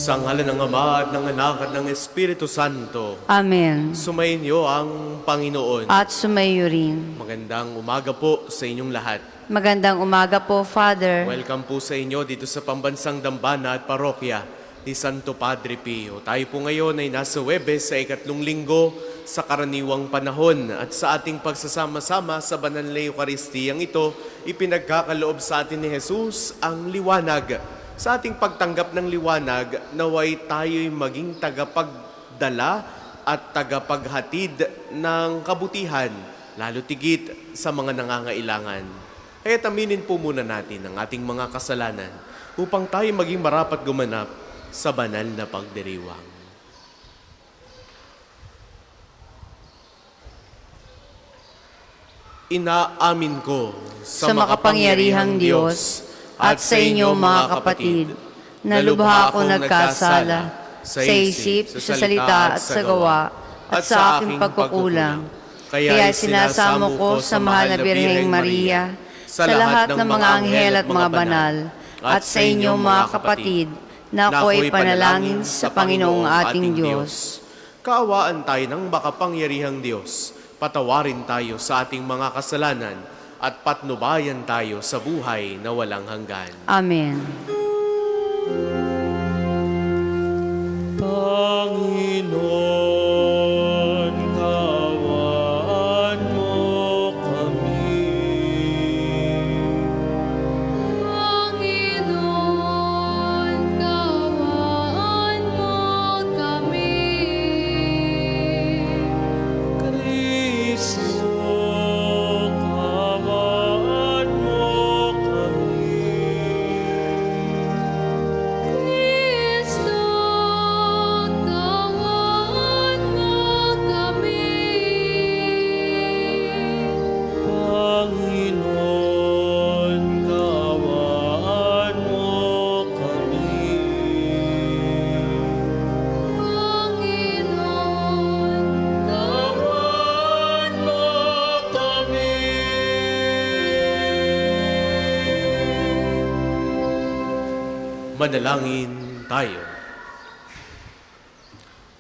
Sa ngalan ng Ama at ng Anak at ng Espiritu Santo, Amen. sumainyo ang Panginoon. At sumayo rin. Magandang umaga po sa inyong lahat. Magandang umaga po, Father. Welcome po sa inyo dito sa Pambansang Dambana at Parokya ni Santo Padre Pio. Tayo po ngayon ay nasa Huwebes sa ikatlong linggo sa karaniwang panahon at sa ating pagsasama-sama sa Banal na Eukaristiyang ito, ipinagkakaloob sa atin ni Jesus ang liwanag. Sa ating pagtanggap ng liwanag, naway tayo'y maging tagapagdala at tagapaghatid ng kabutihan, lalo tigit sa mga nangangailangan. Kaya aminin po muna natin ang ating mga kasalanan upang tayo maging marapat gumanap sa banal na pagdiriwang. Inaamin ko Sa makapangyarihang Diyos at sa inyo mga kapatid, na lubha ako nagkasala sa isip, sa salita at sa gawa, at sa aking pagkukulang. Kaya sinasamo ko sa mahal na Birheng Maria, sa lahat ng mga anghel at mga banal, at sa inyo mga kapatid, na ako'y panalangin sa Panginoong ating Diyos. Kaawaan tayo ng makapangyarihang Diyos. Patawarin tayo sa ating mga kasalanan at patnubayan tayo sa buhay na walang hanggan. Amen. Panginoon, kaawaan mo kami. Panginoon, kaawaan mo kami. Kristo, kaawaan mo kami. Kristo, kaawaan mo kami. Panginoon, kaawaan mo kami. Panginoon, Kaawaan mo kami. Manalangin tayo.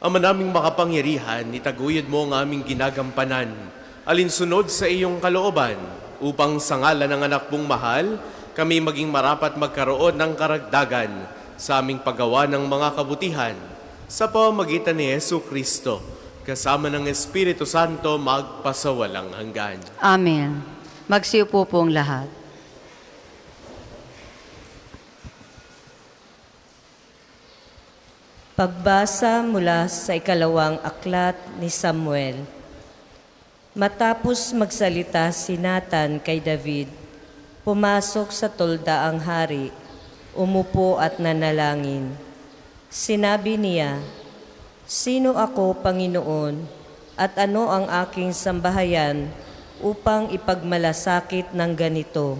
Ama naming makapangyarihan, itaguyod mo ang aming ginagampanan, alinsunod sa iyong kalooban, upang sa ngalan ng anak mong mahal, kami maging marapat magkaroon ng karagdagan sa aming paggawa ng mga kabutihan, sa pamamagitan ni Yesu Kristo, kasama ng Espiritu Santo magpasawalang hanggan. Amen. Magsiupo pong lahat. Pagbasa mula sa ikalawang aklat ni Samuel. Matapos magsalita si Nathan kay David, pumasok sa tolda ang hari, umupo at nanalangin. Sinabi niya, "Sino ako, Panginoon, at ano ang aking sambahayan upang ipagmalasakit ng ganito?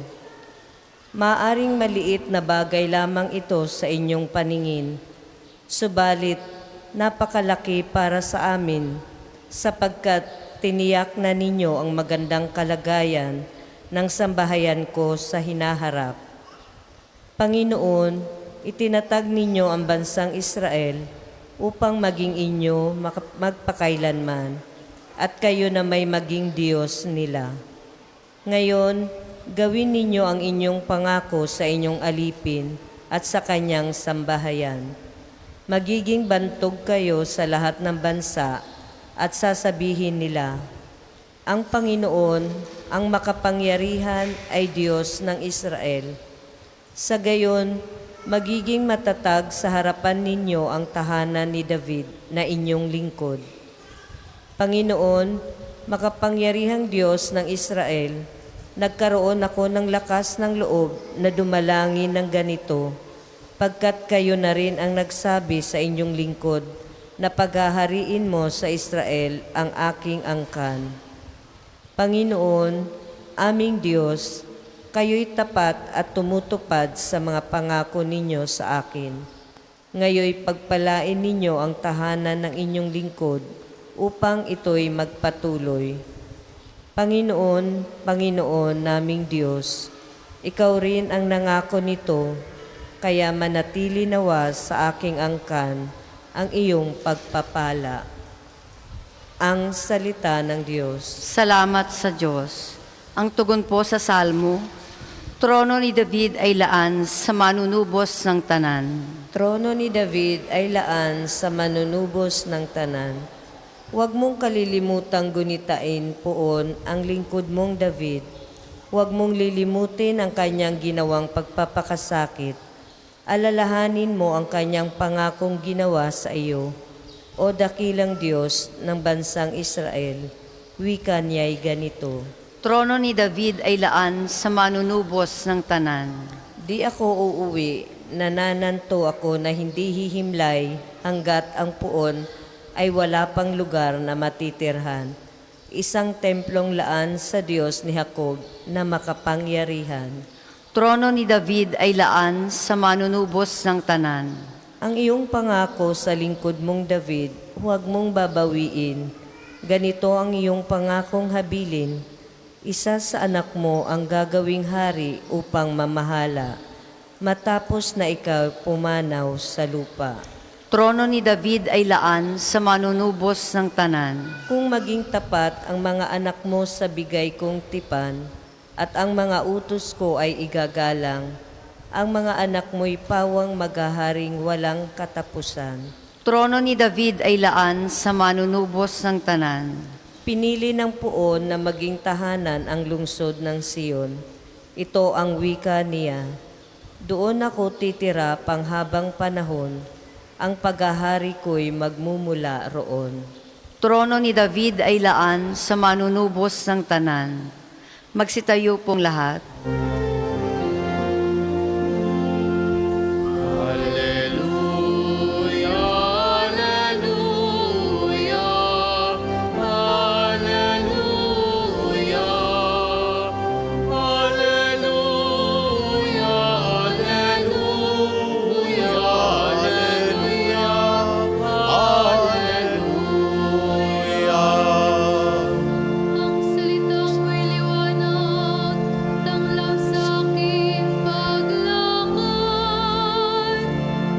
Maaring maliit na bagay lamang ito sa inyong paningin. Subalit, napakalaki para sa amin, sapagkat tiniyak na ninyo ang magandang kalagayan ng sambahayan ko sa hinaharap. Panginoon, itinatag ninyo ang bansang Israel upang maging inyo magpakailanman, at kayo na may maging Diyos nila. Ngayon, gawin ninyo ang inyong pangako sa inyong alipin at sa kanyang sambahayan. Magiging bantog kayo sa lahat ng bansa at sasabihin nila, ang Panginoon, ang makapangyarihan ay Diyos ng Israel. Sa gayon, magiging matatag sa harapan ninyo ang tahanan ni David na inyong lingkod. Panginoon, makapangyarihang Diyos ng Israel, nagkaroon ako ng lakas ng loob na dumalangin ng ganito, pagkat kayo na rin ang nagsabi sa inyong lingkod na paghahariin mo sa Israel ang aking angkan. Panginoon, aming Diyos, kayo'y tapat at tumutupad sa mga pangako ninyo sa akin. Ngayoy pagpalain ninyo ang tahanan ng inyong lingkod upang ito'y magpatuloy. Panginoon, Panginoon naming Diyos, ikaw rin ang nangako nito. Kaya manatili nawa sa aking angkan ang iyong pagpapala. Ang salita ng Diyos. Salamat sa Diyos. Ang tugon po sa Salmo, trono ni David ay laan sa manunubos ng tanan. Trono ni David ay laan sa manunubos ng tanan. Huwag mong kalilimutang gunitain poon ang lingkod mong David. Huwag mong lilimutin ang kanyang ginawang pagpapakasakit. Alalahanin mo ang kanyang pangakong ginawa sa iyo. O dakilang Diyos ng bansang Israel, wika niya'y ganito. Trono ni David ay laan sa manunubos ng tanan. Di ako uuwi, nanananto ako na hindi hihimlay hanggat ang puon ay wala pang lugar na matitirhan. Isang templong laan sa Diyos ni Jacob na makapangyarihan. Trono ni David ay laan sa manunubos ng tanan. Ang iyong pangako sa lingkod mong David, huwag mong babawiin. Ganito ang iyong pangakong habilin. Isa sa anak mo ang gagawing hari upang mamahala, matapos na ikaw pumanaw sa lupa. Trono ni David ay laan sa manunubos ng tanan. Kung maging tapat ang mga anak mo sa bigay kong tipan, at ang mga utos ko ay igagalang, ang mga anak mo'y pawang maghaharing walang katapusan. Trono ni David ay laan sa manunubos ng tanan. Pinili ng puon na maging tahanan ang lungsod ng Siyon. Ito ang wika niya. Doon ako titira panghabang panahon, ang paghahari ko'y magmumula roon. Trono ni David ay laan sa manunubos ng tanan. Magsitayo pong lahat. Ang salitang mo'y liwanag, tanglaw sa aking paglakad,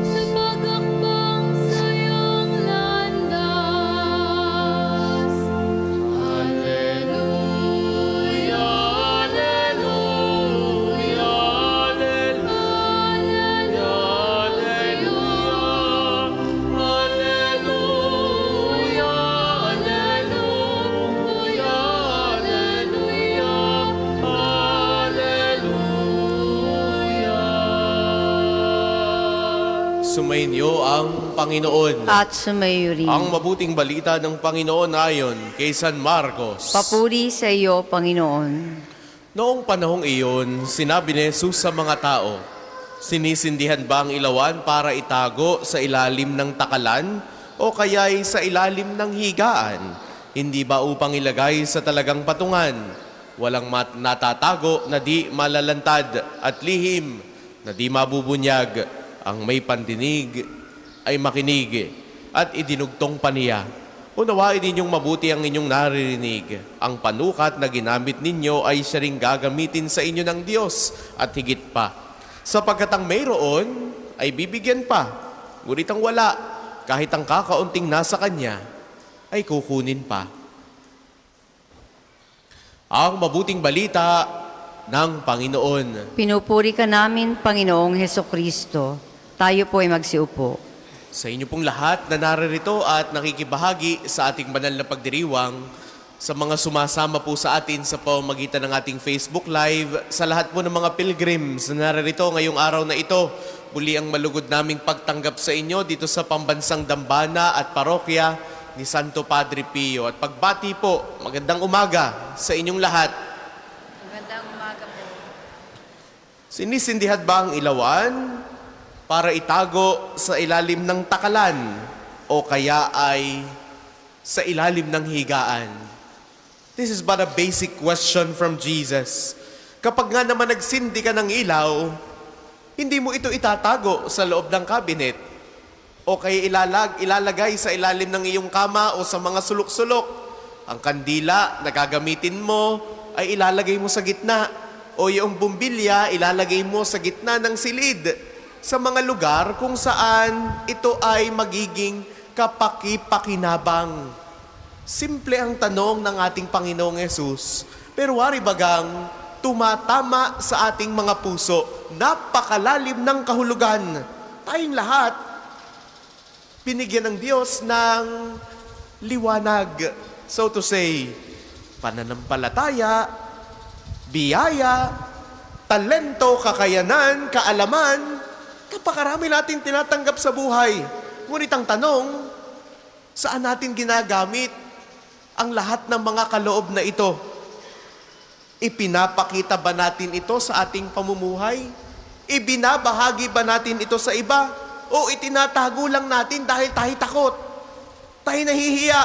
sa pag-akbang sa iyong landas. Alleluia, alleluia, Sumainyo ang Panginoon. At sumayo rin. Ang mabuting balita ng Panginoon ayon kay San Marcos. Papuri sa iyo, Panginoon. Noong panahong iyon, sinabi ni Jesus sa mga tao, sinisindihan ba ang ilawan para itago sa ilalim ng takalan o kaya'y sa ilalim ng higaan? Hindi ba upang ilagay sa talagang patungan? Walang natatago na di malalantad at lihim na di mabubunyag. Ang may pandinig ay makinig at idinugtong pa niya. Unawain ninyong mabuti ang inyong naririnig. Ang panukat na ginamit ninyo ay siya ring gagamitin sa inyo ng Diyos at higit pa. Sapagkat ang mayroon ay bibigyan pa. Ngunit ang wala, kahit ang kakaunting nasa kanya, ay kukunin pa. Ang mabuting balita ng Panginoon. Pinupuri ka namin, Panginoong Hesukristo. Tayo po ay magsiupo. Sa inyo pong lahat na naririto at nakikibahagi sa ating banal na pagdiriwang, sa mga sumasama po sa atin sa pamamagitan ng ating Facebook Live, sa lahat po ng mga pilgrims na naririto ngayong araw na ito, muli ang malugod naming pagtanggap sa inyo dito sa Pambansang Dambana at Parokya ni Santo Padre Pio. At pagbati po, magandang umaga sa inyong lahat. Magandang umaga po. Sinisindihan ba ang ilawan para itago sa ilalim ng takalan o kaya ay sa ilalim ng higaan? This is but a basic question from Jesus. Kapag nga naman nagsindi ka ng ilaw, hindi mo ito itatago sa loob ng kabinet o kaya ilalagay sa ilalim ng iyong kama o sa mga sulok-sulok. Ang kandila na gagamitin mo ay ilalagay mo sa gitna o yung bumbilya ilalagay mo sa gitna ng silid. sa mga lugar kung saan ito ay magiging kapaki-pakinabang. Simple ang tanong ng ating Panginoong Yesus, pero wari bagang tumatama sa ating mga puso. Napakalalim ng kahulugan. Tayong lahat, binigyan ng Diyos ng liwanag. So to say, pananampalataya, biyaya, talento, kakayanan, kaalaman, napakarami natin tinatanggap sa buhay. Ngunit ang tanong, saan natin ginagamit ang lahat ng mga kaloob na ito? Ipinapakita ba natin ito sa ating pamumuhay? Ibinabahagi ba natin ito sa iba? O itinatago lang natin dahil tayo takot? Tayo nahihiya?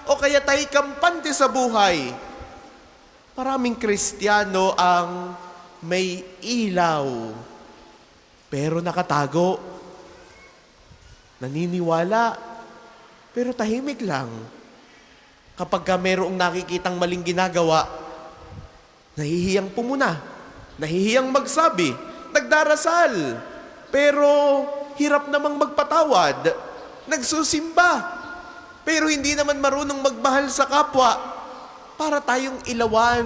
O kaya tayo kampante sa buhay? Maraming Kristiyano ang may ilaw, pero nakatago. Naniniwala, pero tahimik lang. Kapag ka mayroong nakikitang maling ginagawa, nahihiyang pumuna, nahihiyang magsabi, nagdarasal, pero hirap namang magpatawad, nagsusimba, pero hindi naman marunong magmahal sa kapwa para tayong ilawan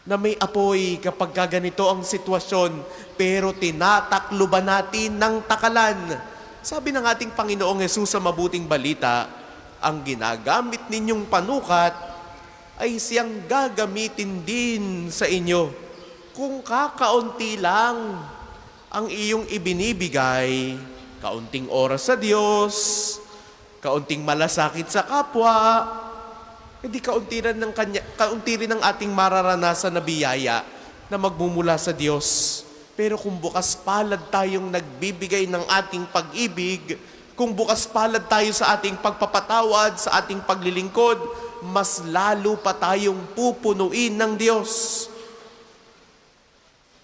na may apoy kapag ganito ang sitwasyon, pero tinatakluban natin ng takalan. Sabi ng ating Panginoong Hesus sa mabuting balita, ang ginagamit ninyong panukat ay siyang gagamitin din sa inyo. Kung kakaunti lang ang iyong ibinibigay, kaunting oras sa Diyos, kaunting malasakit sa kapwa, hindi kaunti rin ang ating mararanasan na biyaya na magmumula sa Diyos. Pero kung bukas palad tayong nagbibigay ng ating pag-ibig, kung bukas palad tayo sa ating pagpapatawad, sa ating paglilingkod, mas lalo pa tayong pupunuin ng Diyos.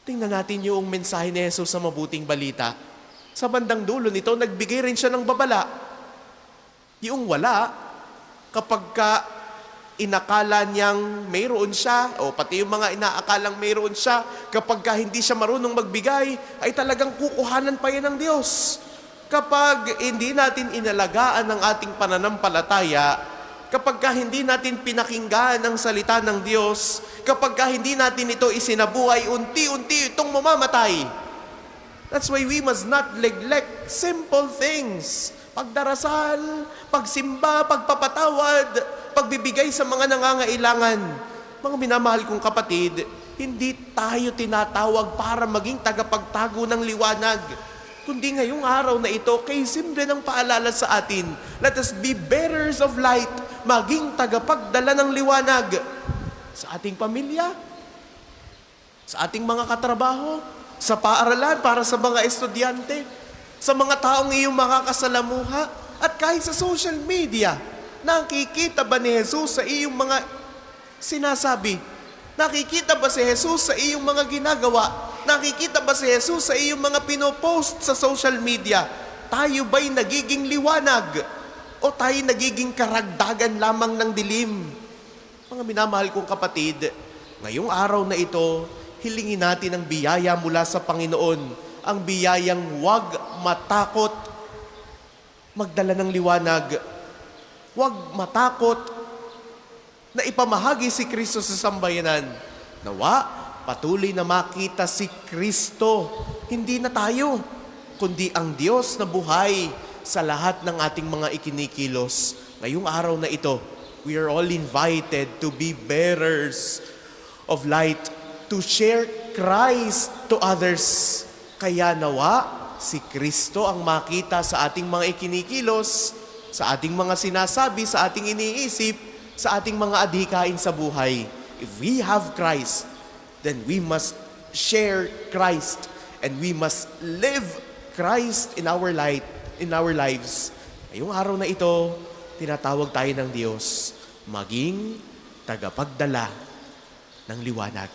Tingnan natin yung mensahe ni Jesus sa mabuting balita. Sa bandang dulo nito, nagbigay rin siya ng babala. Yung wala, kapag inakala niyang mayroon siya, o pati yung mga inaakalang mayroon siya, kapag hindi siya marunong magbigay, ay talagang kukuhanan pa yan ng Diyos. Kapag hindi natin inalagaan ang ating pananampalataya, kapag hindi natin pinakinggan ang salita ng Diyos, kapag hindi natin ito isinabuhay, unti-unti itong mamamatay. That's why we must not neglect simple things. Pagdarasal, pagsimba, pagpapatawad, pagbibigay sa mga nangangailangan. Mga minamahal kong kapatid, hindi tayo tinatawag para maging tagapagtago ng liwanag. Kundi ngayong araw na ito, kay simple ng paalala sa atin, let us be bearers of light, maging tagapagdala ng liwanag sa ating pamilya, sa ating mga katrabaho, sa paaralan para sa mga estudyante, sa mga taong iyong makakasalamuha, at kahit sa social media. Nakikita ba ni Jesus sa iyong mga sinasabi? Nakikita ba si Jesus sa iyong mga ginagawa? Nakikita ba si Jesus sa iyong mga pinopost sa social media? Tayo ba'y nagiging liwanag? O tayo nagiging karagdagan lamang ng dilim? Mga minamahal kong kapatid, ngayong araw na ito, hilingin natin ang biyaya mula sa Panginoon. Ang biyayang huwag matakot magdala ng liwanag. Huwag matakot na ipamahagi si Kristo sa sambayanan. Nawa, patuloy na makita si Kristo. Hindi na tayo, kundi ang Diyos na buhay sa lahat ng ating mga ikinikilos. Ngayong araw na ito, we are all invited to be bearers of light, to share Christ to others. Kaya nawa, si Kristo ang makita sa ating mga ikinikilos, sa ating mga sinasabi, sa ating iniisip, sa ating mga adhikain sa buhay. If we have Christ, then we must share Christ and we must live Christ in our lives. Ngayong araw na ito, tinatawag tayo ng Diyos maging tagapagdala ng liwanag.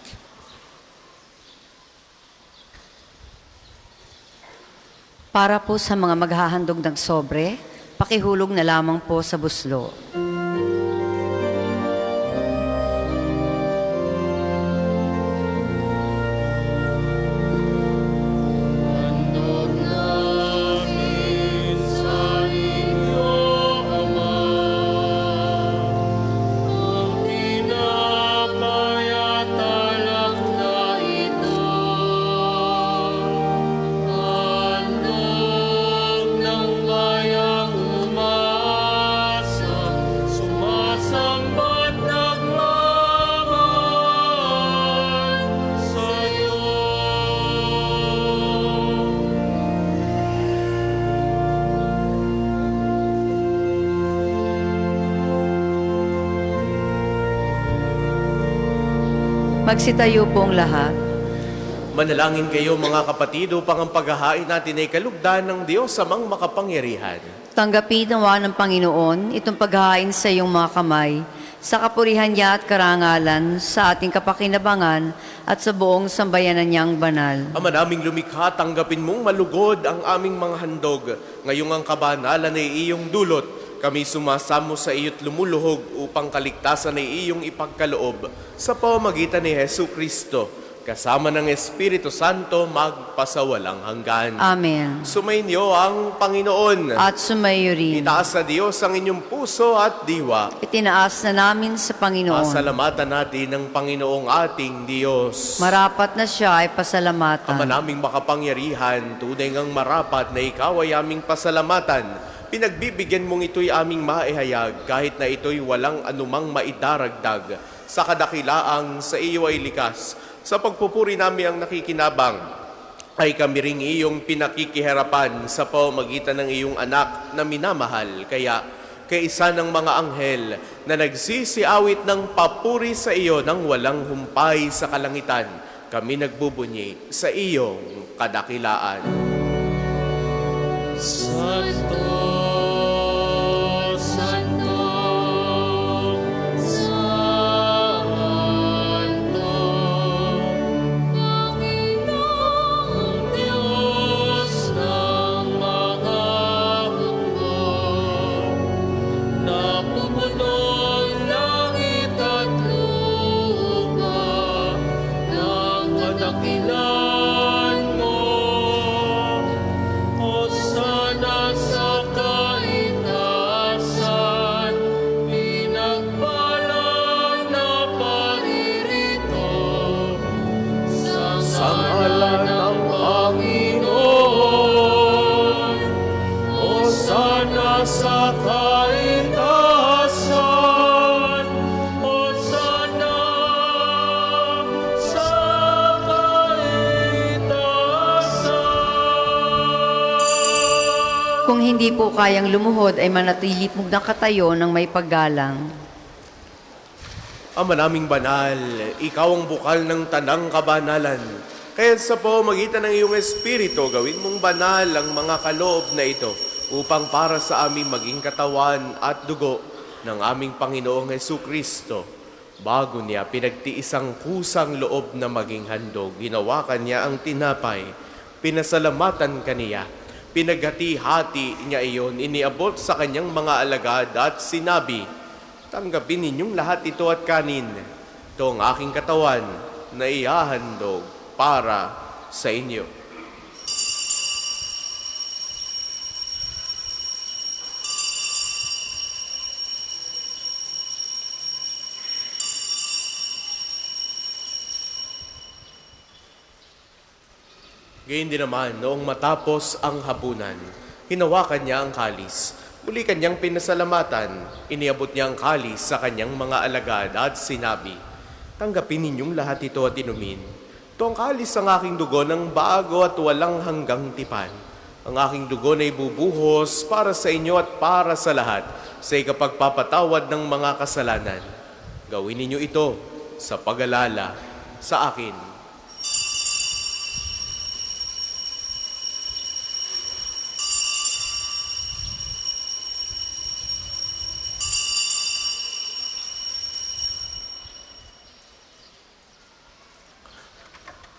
Para po sa mga maghahandog ng sobre, pakihulog na lamang po sa buslo. Handa Magsitayo pong lahat. Manalangin kayo mga kapatid upang ang paghahain natin ay kalugdan ng Diyos amang makapangyarihan. Tanggapin nawa ng Panginoon itong paghahain sa iyong mga kamay, sa kapurihan niya at karangalan, sa ating kapakinabangan at sa buong sambayanan niyang banal. Ama naming lumikha, tanggapin mong malugod ang aming mga handog. Ngayong ang kabanalan ay iyong dulot. Kami sumasamo sa iyo't lumuluhog upang kaligtasan ay iyong ipagkaloob sa pamamagitan ni Hesu Kristo, kasama ng Espiritu Santo magpasawalang hanggan. Amen. Sumainyo ang Panginoon. At sumayo rin. Itaas sa Diyos ang inyong puso at diwa. Itinaas na namin sa Panginoon. Pasalamatan natin ang Panginoong ating Diyos. Marapat na siya ay pasalamatan. Ama naming makapangyarihan, tunay ngang marapat na ikaw ay aming pasalamatan. Pinagbibigyan mong ito'y aming maihayag kahit na ito'y walang anumang maidaragdag sa kadakilaang sa iyo ay likas. Sa pagpupuri namin ang nakikinabang, ay kami ring iyong pinakikiharapan sa pamamagitan ng iyong anak na minamahal. Kaya, kaisa ng mga anghel na nagsisiawit ng papuri sa iyo nang walang humpay sa kalangitan, kami nagbubunyi sa iyong kadakilaan. Santo, Santo, Santo, Panginoong Diyos ng mga hukbo, napupunong langit at lupa ng kadakilan mo. Hosana sa kaitaasan, pinagpalang na paririto sa ngalan ng Panginoon. Hosana sa kaitaasan, Hosana sa kaitaasan. Kung hindi po kayang lumuhod, ay manatili po ng katayo ng may paggalang. Ama naming banal, ikaw ang bukal ng tanang kabanalan. Kaya sa pamamagitan ng iyong Espiritu, gawin mong banal ang mga kaloob na ito upang para sa aming maging katawan at dugo ng aming Panginoong Hesu Kristo. Bago niya pinagtiis ang kusang loob na maging handog, ginawakan niya ang tinapay, pinasalamatan kaniya, pinaghati-hati niya iyon, iniabot sa kanyang mga alagad at sinabi, tanggapin ninyong lahat ito at kanin. Ito ang aking katawan na ihahandog para sa inyo. Gayun din naman, noong matapos ang hapunan, hinawakan niya ang kalis. Muli kanyang pinasalamatan, iniabot niya ang kalis sa kanyang mga alagad at sinabi, tanggapin ninyong lahat ito at inumin. Ito ang kalis ng aking dugo ng bago at walang hanggang tipan. Ang aking dugo na ibubuhos para sa inyo at para sa lahat sa ikapagpapatawad ng mga kasalanan. Gawin ninyo ito sa pag-alala sa akin.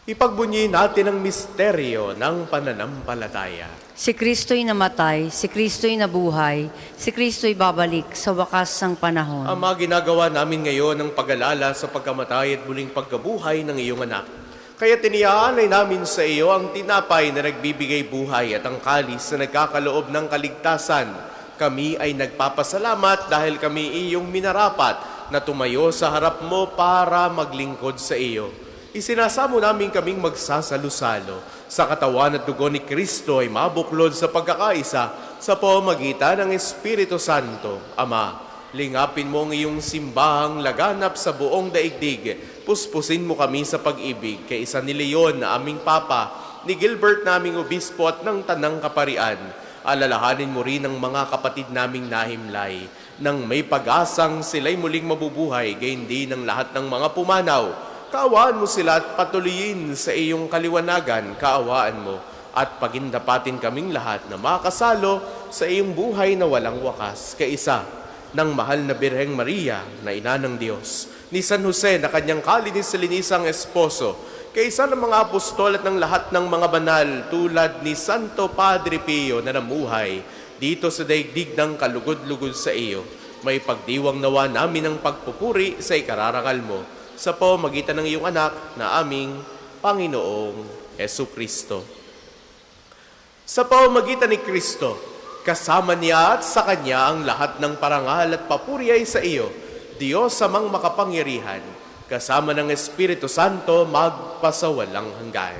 Ipagbunyi natin ang misteryo ng pananampalataya. Si Kristo'y namatay, si Kristo'y nabuhay, si Kristo'y babalik sa wakas ng panahon. Ama, ginagawa namin ngayon ang pag-alala sa pagkamatay at muling pagkabuhay ng iyong anak. Kaya tiniaalay namin sa iyo ang tinapay na nagbibigay buhay at ang kalis na nagkakaloob ng kaligtasan. Kami ay nagpapasalamat dahil kami iyong minarapat na tumayo sa harap mo para maglingkod sa iyo. Isinasamo namin kaming magsasalo-salo sa katawan at dugo ni Kristo ay mabuklod sa pagkakaisa sa pamamagitan ng Espiritu Santo. Ama, lingapin mo ang iyong simbahang laganap sa buong daigdig. Puspusin mo kami sa pag-ibig kay isa ni Leon na aming Papa, ni Gilbert naming Obispo at ng Tanang Kaparian. Alalahanin mo rin ang mga kapatid naming nahimlay nang may pag-asang sila'y muling mabubuhay, gayon din ng lahat ng mga pumanaw Kaawaan mo sila at patuloyin sa iyong kaliwanagan, kaawaan mo, at pagindapatin kaming lahat na makasalo sa iyong buhay na walang wakas, kaisa ng mahal na Birheng Maria na ina ng Diyos, ni San Jose na kanyang kalinis-linisang esposo, kaisa ng mga apostol at ng lahat ng mga banal tulad ni Santo Padre Pio na namuhay dito sa daigdig ng kalugod-lugod sa iyo. May pagdiwang nawa namin ang pagpupuri sa ikararangal mo sa pamamagitan ng iyong anak na aming Panginoong Hesukristo. Sa pamamagitan ni Kristo, kasama niya at sa Kanya ang lahat ng parangal at papuri ay sa iyo, Diyos amang makapangyarihan, kasama ng Espiritu Santo magpasawalang hanggan.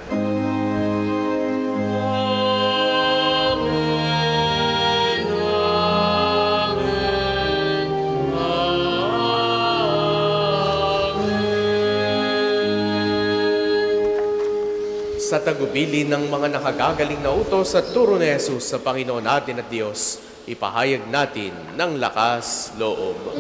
Sa tagubili ng mga nakagagaling na utos at turo ni Jesus sa Panginoon natin at Diyos, ipahayag natin ng lakas loob.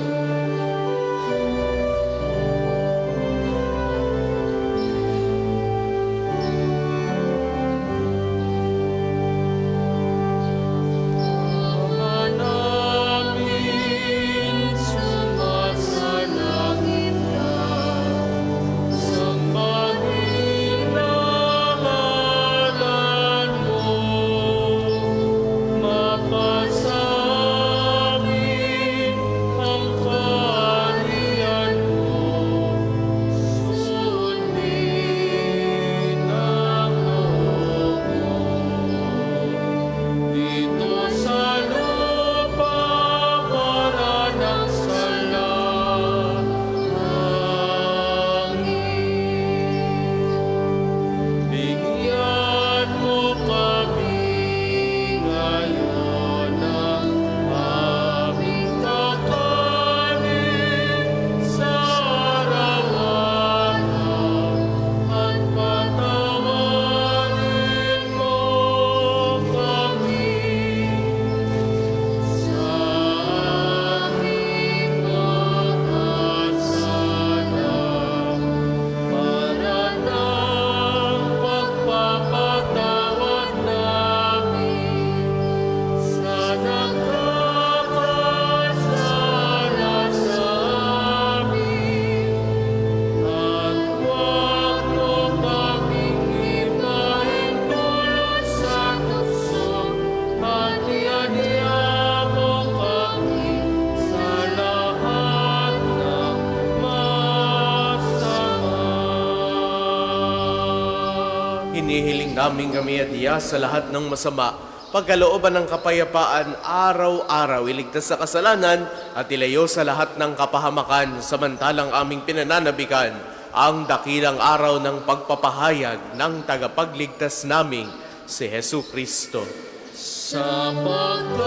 Hinihiling namin kami at iya sa lahat ng masama, pagkalooban ng kapayapaan, araw-araw iligtas sa kasalanan at ilayo sa lahat ng kapahamakan, samantalang aming pinananabikan ang dakilang araw ng pagpapahayag ng tagapagligtas naming si Hesukristo. Sapagkat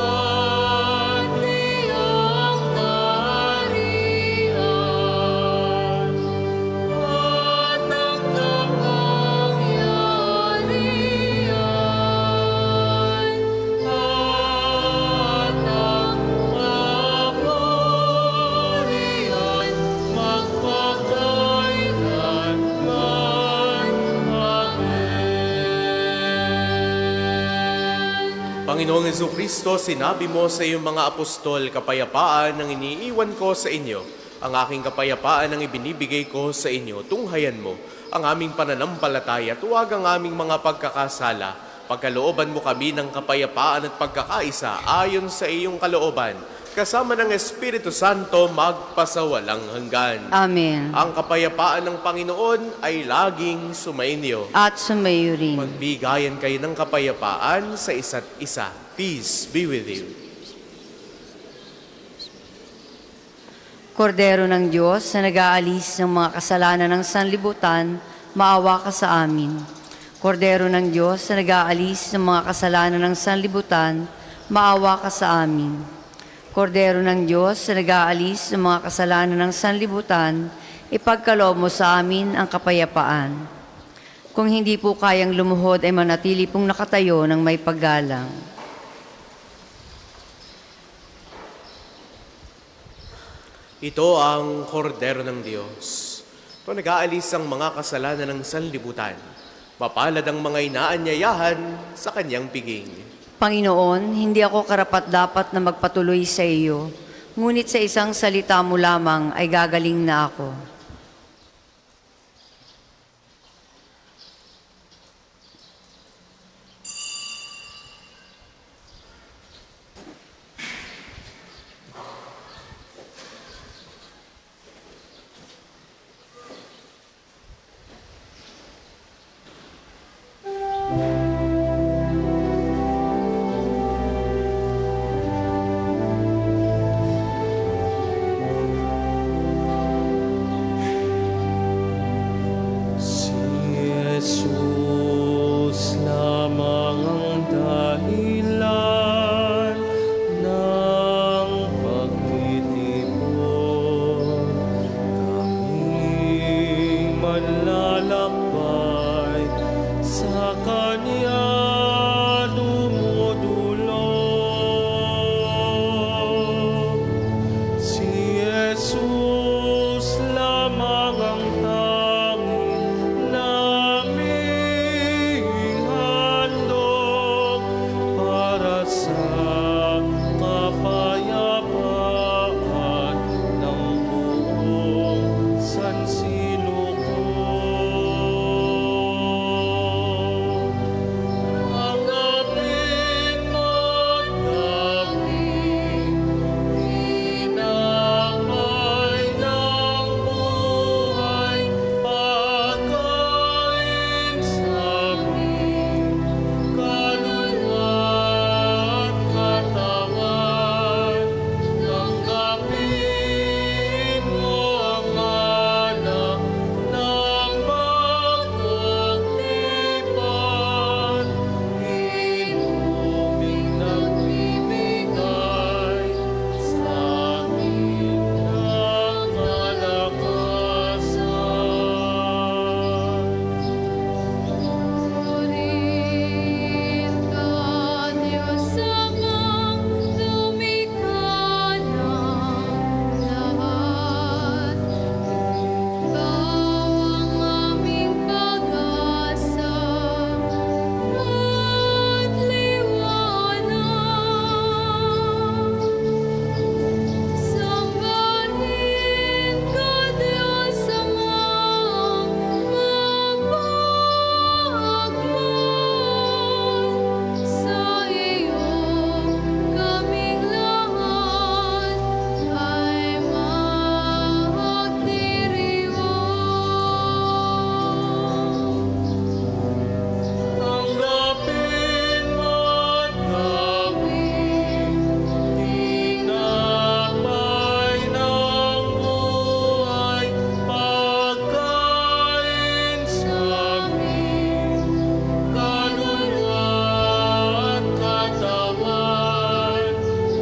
niyang kaharian at ang kapangyarihan at ang kapurihan magpakailanman. Amen. Panginoong Hesukristo, sinabi mo sa iyong mga apostol, kapayapaan ang iniiwan ko sa inyo. Ang aking kapayapaan ang ibinibigay ko sa inyo. Tunghayan mo ang aming pananampalataya, tuwag ang aming mga pagkakasala. Pagkalooban mo kami ng kapayapaan at pagkakaisa ayon sa iyong kalooban. Kasama ng Espiritu Santo magpasawalang hanggan. Amen. Ang kapayapaan ng Panginoon ay laging sumainyo. At sumayo rin. Magbigayan kayo ng kapayapaan sa isa't isa. Peace be with you. Kordero ng Diyos na nag-aalis ng mga kasalanan ng sanlibutan, maawa ka sa amin. Kordero ng Diyos na nag-aalis ng mga kasalanan ng sanlibutan, maawa ka sa amin. Kordero ng Diyos na nag-aalis ng mga kasalanan ng sanlibutan, ipagkaloob mo sa amin ang kapayapaan. Kung hindi po kayang lumuhod ay manatili pong nakatayo ng may paggalang. Ito ang kordero ng Diyos Ito nag-aalis ang mga kasalanan ng sanlibutan. Mapalad ang mga inaanyayahan sa kanyang piging. Panginoon, hindi ako karapat-dapat na magpatuloy sa iyo, ngunit sa isang salita mo lamang ay gagaling na ako. Si Jesus lamang ang dahilan ng pagtitipon. Kaming manlalakbay sa Kanya dumudulog. Si Jesus lamang ang tanging naming handog para sa kapayapaan ng buong sansinukoy. Ang aming magdaming tinapay ng buhay, pagkain sa aming kaluluwa at katawan. Tanggapin mo ang anak ng bagong tipan, inuming nagbibigay sa amin ng kalakasan. Purihin ka, Diyos Amang lumikha ng lahat. Ikaw ang aming pag-asa at liwanag. Sambahin ka, Diyos Amang mapagmahal. Sa iyo kaming lahat ay magdiriwang. Tanggapin mo't kaming tinapay ng buhay, pagkain sa aming kaluluwa at katawan.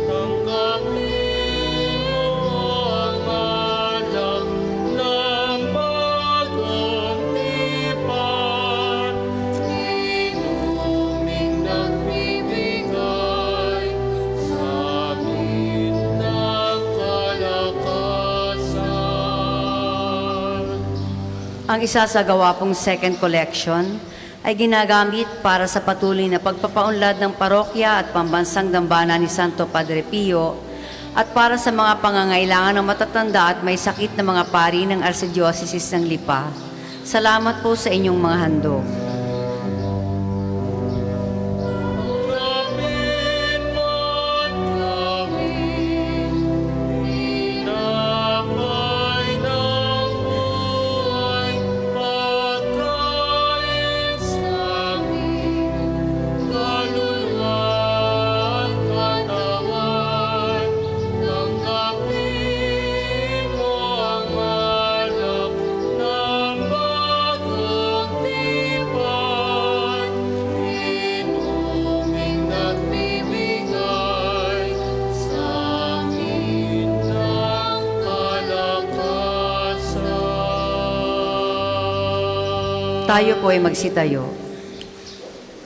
Tanggapin mo ang anak ng bagong tipan, inuming nagbibigay sa amin ng kalakasan. Ang isasagawa pong second collection ay ginagamit para sa patuloy na pagpapaunlad ng parokya at pambansang dambana ni Santo Padre Pio at para sa mga pangangailangan ng matatanda at may sakit na mga pari ng Archdiocese ng Lipa. Salamat po sa inyong mga handog. Tanggapin mo't kaming tinapay ng buhay, pagkain sa aming kaluluwa at katawan. Tanggapin mo ang anak ng bagong tipan, inuming nagbibigay sa amin ng kalakasan. Tayo po ay magsitayo.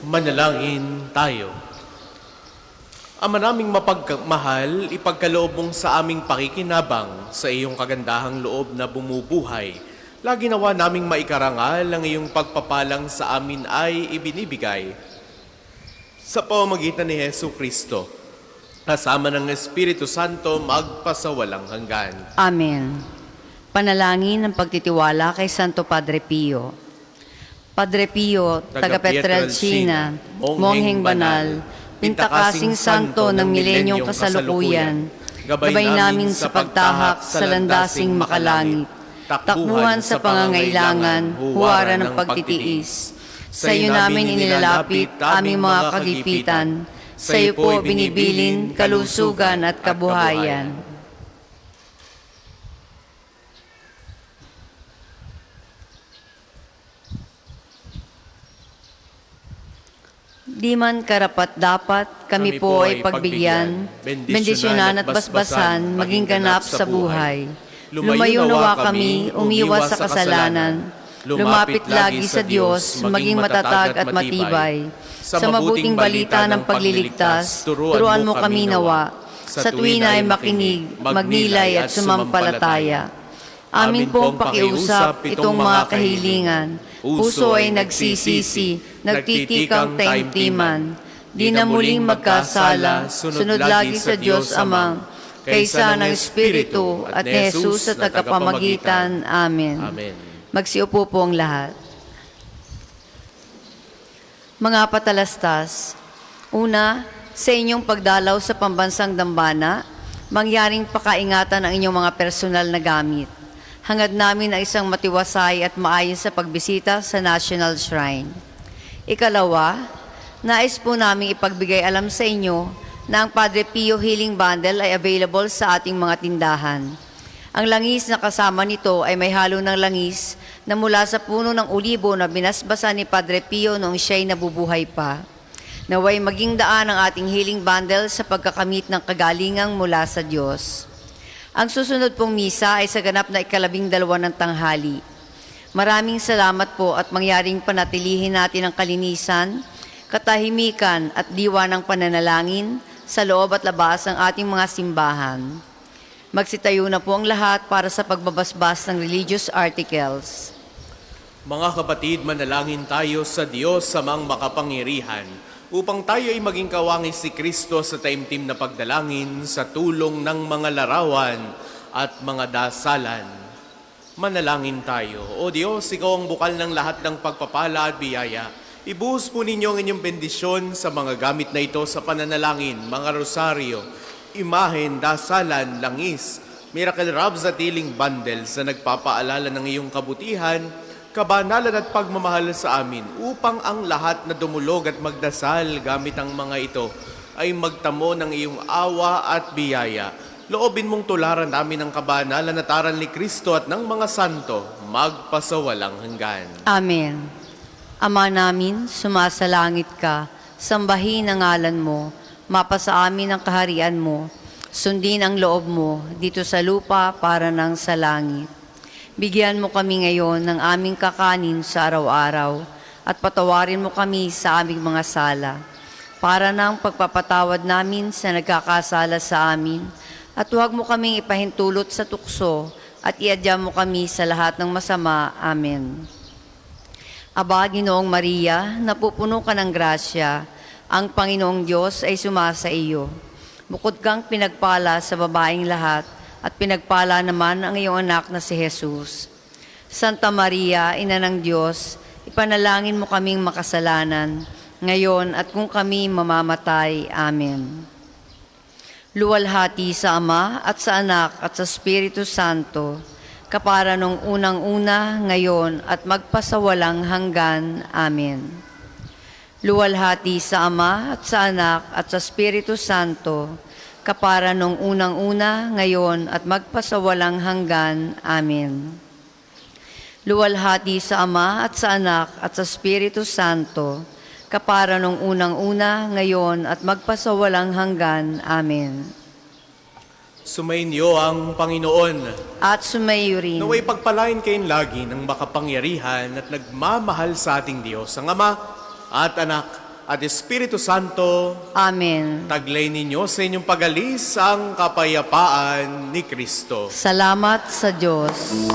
Manalangin tayo. Ama naming mapagmahal, ipagkaloob mong sa aming pakikinabang sa iyong kagandahang loob na bumubuhay Lagi nawa naming maikarangal ang iyong pagpapalang sa amin ay ibinibigay sa pamamagitan ni Hesu Kristo, kasama ng Espiritu Santo magpasawalang hanggan. Amen. Panalangin ng pagtitiwala kay Santo Padre Pio. Padre Pio, taga Pietrelcina, mongheng banal, pintakasing santo ng milenyong kasalukuyan, gabay namin sa pagtahak sa landasing makalangit, takbuhan sa pangangailangan, huwaran ng pagtitiis. Sa iyo namin inilalapit aming mga kagipitan, sa iyo po binibilin kalusugan at kabuhayan. Di man karapat-dapat, kami po ay pagbigyan, bendisyonan at basbasan, maging ganap sa buhay. Lumayo nawa kami, umiwas sa kasalanan, lumapit lagi sa Diyos, maging matatag at matibay. Sa mabuting balita ng pagliligtas, turuan mo kami nawa, sa tuwina ay makinig, magnilay at sumampalataya. Amin pong pakiusap itong mga kahilingan, puso ay nagsisisi, nagtitikang taimtiman, di na muling magkasala, sunod lagi sa Diyos Amang, kaysa ng Espiritu at ni Jesus at nagkapamagitan. Amen. Amen. Magsiupo po ang lahat. Mga patalastas, una, sa inyong pagdalaw sa pambansang dambana, mangyaring pakaingatan ang inyong mga personal na gamit. Hangad namin ay isang matiwasay at maayos sa pagbisita sa National Shrine. Ikalawa, nais po namin ipagbigay alam sa inyo na ang Padre Pio Healing Bundle ay available sa ating mga tindahan. Ang langis na kasama nito ay may halo ng langis na mula sa puno ng olibo na binasbasan ni Padre Pio noong siya'y nabubuhay pa. Naway maging daan ang ating healing bundle sa pagkakamit ng kagalingang mula sa Diyos. Ang susunod pong misa ay sa ganap na 12 ng tanghali. Maraming salamat po at mangyaring panatilihin natin ang kalinisan, katahimikan at diwa ng pananalangin sa loob at labas ng ating mga simbahan. Magsitayo na po ang lahat para sa pagbabasbas ng religious articles. Mga kapatid, manalangin tayo sa Diyos samang makapangyarihan upang tayo ay maging kawangis si Kristo sa taimtim na pagdalangin sa tulong ng mga larawan at mga dasalan. Manalangin tayo. O Diyos, Ikaw ang bukal ng lahat ng pagpapala at biyaya. Ibuhos po ninyo ang inyong bendisyon sa mga gamit na ito sa pananalangin, mga rosaryo, imahen, dasalan, langis, miracle robs at healing bundles na nagpapaalala ng iyong kabutihan, kabanalan at pagmamahal sa amin upang ang lahat na dumulog at magdasal gamit ang mga ito ay magtamo ng iyong awa at biyaya. Loobin mong tularan namin ang kabanalan at aral ni Kristo at ng mga santo magpasawalang hanggan. Amen. Ama namin, sumasalangit ka, sambahin ang ngalan mo, mapasa amin ang kaharian mo, sundin ang loob mo dito sa lupa para nang sa langit. Bigyan mo kami ngayon ng aming kakanin sa araw-araw at patawarin mo kami sa aming mga sala para ng pagpapatawad namin sa nagkakasala sa amin at huwag mo kaming ipahintulot sa tukso at iadya mo kami sa lahat ng masama. Amen. Aba, Ginoong Maria, napupuno ka ng grasya, ang Panginoong Diyos ay sumasa iyo. Bukod kang pinagpala sa babaeng lahat, at pinagpala naman ang iyong anak na si Jesus. Santa Maria, Ina ng Diyos, ipanalangin mo kaming makasalanan, ngayon at kung kami mamamatay. Amen. Luwalhati sa Ama at sa Anak at sa Espiritu Santo, kapara nung unang-una, ngayon at magpasawalang hanggan. Amen. Luwalhati sa Ama at sa Anak at sa Espiritu Santo, kapara nung unang-una, ngayon, at magpasawalang hanggan. Amen. Luwalhati sa Ama at sa Anak at sa Espiritu Santo, kapara nung unang-una, ngayon, at magpasawalang hanggan. Amen. Sumainyo ang Panginoon. At sumayo rin. Naway pagpalain kayong lagi ng makapangyarihan at nagmamahal sa ating Diyos, ang Ama at Anak at Espiritu Santo. Amen. Taglay ninyo sa inyong pag-alis ang kapayapaan ni Kristo. Salamat sa Diyos.